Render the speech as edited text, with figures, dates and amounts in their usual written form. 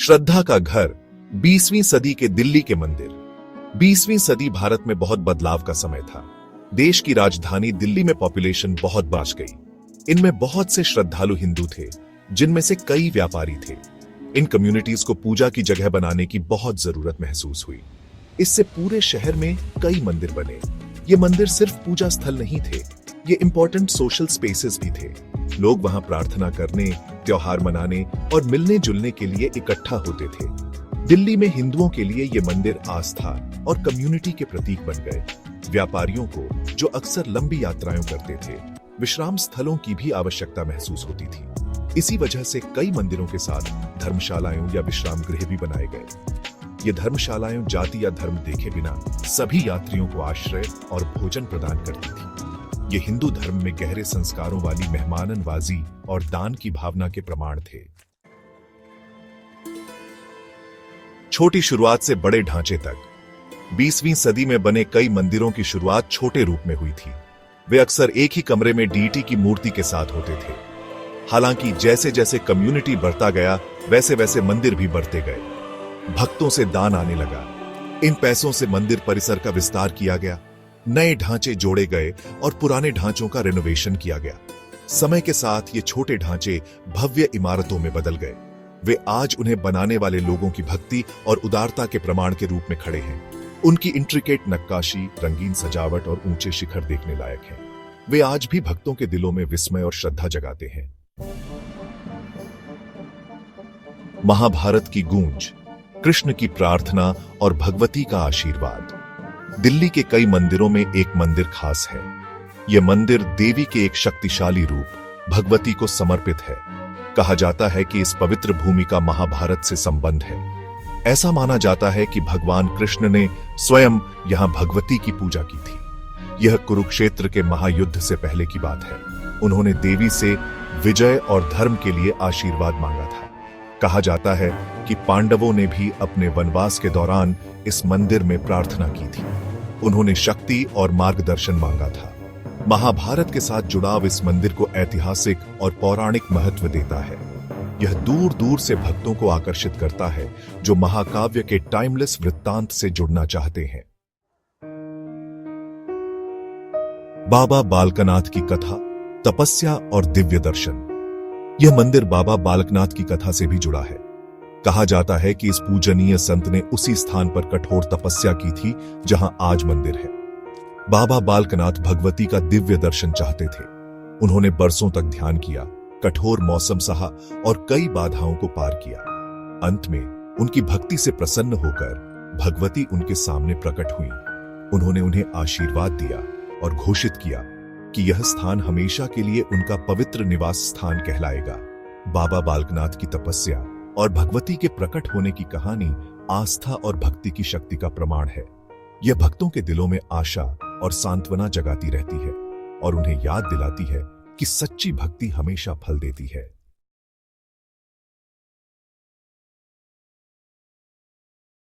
श्रद्धा का घर, 20वीं सदी के दिल्ली के मंदिर। 20वीं सदी भारत में बहुत बदलाव का समय था। देश की राजधानी दिल्ली में पॉपुलेशन बहुत बढ़ गई। इनमें बहुत से श्रद्धालु हिंदू थे, जिनमें से कई व्यापारी थे। इन कम्युनिटीज को पूजा की जगह बनाने की बहुत जरूरत महसूस हुई। इससे पूरे शहर में कई मंदिर बने। ये मंदिर सिर्फ पूजा स्थल नहीं थे, ये इंपॉर्टेंट सोशल स्पेसेस भी थे। लोग वहां प्रार्थना करने, त्योहार मनाने और मिलने जुलने के लिए इकट्ठा होते थे। दिल्ली में हिंदुओं के लिए ये मंदिर आस्था और कम्युनिटी के प्रतीक बन गए। व्यापारियों को, जो अक्सर लंबी यात्राएं करते थे, विश्राम स्थलों की भी आवश्यकता महसूस होती थी। इसी वजह से कई मंदिरों के साथ धर्मशालाएं या विश्राम गृह भी बनाए गए। ये धर्मशालाएं जाति या धर्म देखे बिना सभी यात्रियों को आश्रय और भोजन प्रदान करती थी। ये हिंदू धर्म में गहरे संस्कारों वाली मेहमाननवाजी और दान की भावना के प्रमाण थे। छोटी शुरुआत से बड़े ढांचे तक 20वीं सदी में बने कई मंदिरों की शुरुआत छोटे रूप में हुई थी। वे अक्सर एक ही कमरे में डीटी की मूर्ति के साथ होते थे। हालांकि जैसे जैसे कम्युनिटी बढ़ता गया, वैसे वैसे मंदिर भी बढ़ते गए। भक्तों से दान आने लगा। इन पैसों से मंदिर परिसर का विस्तार किया गया, नए ढांचे जोड़े गए और पुराने ढांचों का रिनोवेशन किया गया। समय के साथ ये छोटे ढांचे भव्य इमारतों में बदल गए। वे आज उन्हें बनाने वाले लोगों की भक्ति और उदारता के प्रमाण के रूप में खड़े हैं। उनकी इंट्रिकेट नक्काशी, रंगीन सजावट और ऊंचे शिखर देखने लायक हैं। वे आज भी भक्तों के दिलों में विस्मय और श्रद्धा जगाते हैं। महाभारत की गूंज, कृष्ण की प्रार्थना और भगवती का आशीर्वाद। दिल्ली के कई मंदिरों में एक मंदिर खास है। यह मंदिर देवी के एक शक्तिशाली रूप भगवती को समर्पित है। कहा जाता है कि इस पवित्र भूमि का महाभारत से संबंध है। ऐसा माना जाता है कि भगवान कृष्ण ने स्वयं यहां भगवती की पूजा की थी। यह कुरुक्षेत्र के महायुद्ध से पहले की बात है। उन्होंने देवी से विजय और धर्म के लिए आशीर्वाद मांगा था। कहा जाता है कि पांडवों ने भी अपने वनवास के दौरान इस मंदिर में प्रार्थना की थी। उन्होंने शक्ति और मार्गदर्शन मांगा था। महाभारत के साथ जुड़ाव इस मंदिर को ऐतिहासिक और पौराणिक महत्व देता है। यह दूर दूर से भक्तों को आकर्षित करता है, जो महाकाव्य के टाइमलेस वृत्तांत से जुड़ना चाहते हैं। बाबा बालकनाथ की कथा, तपस्या और दिव्य दर्शन। यह मंदिर बाबा बालकनाथ की कथा से भी जुड़ा है। कहा जाता है कि इस पूजनीय संत ने उसी स्थान पर कठोर तपस्या की थी जहां आज मंदिर है। बाबा बालकनाथ भगवती का दिव्य दर्शन चाहते थे। उन्होंने बरसों तक ध्यान किया, कठोर मौसम सहा और कई बाधाओं को पार किया। अंत में उनकी भक्ति से प्रसन्न होकर भगवती उनके सामने प्रकट हुई। उन्होंने उन्हें आशीर्वाद दिया और घोषित किया कि यह स्थान हमेशा के लिए उनका पवित्र निवास स्थान कहलाएगा। बाबा बालकनाथ की तपस्या और भगवती के प्रकट होने की कहानी आस्था और भक्ति की शक्ति का प्रमाण है। यह भक्तों के दिलों में आशा और सांत्वना जगाती रहती है और उन्हें याद दिलाती है कि सच्ची भक्ति हमेशा फल देती है।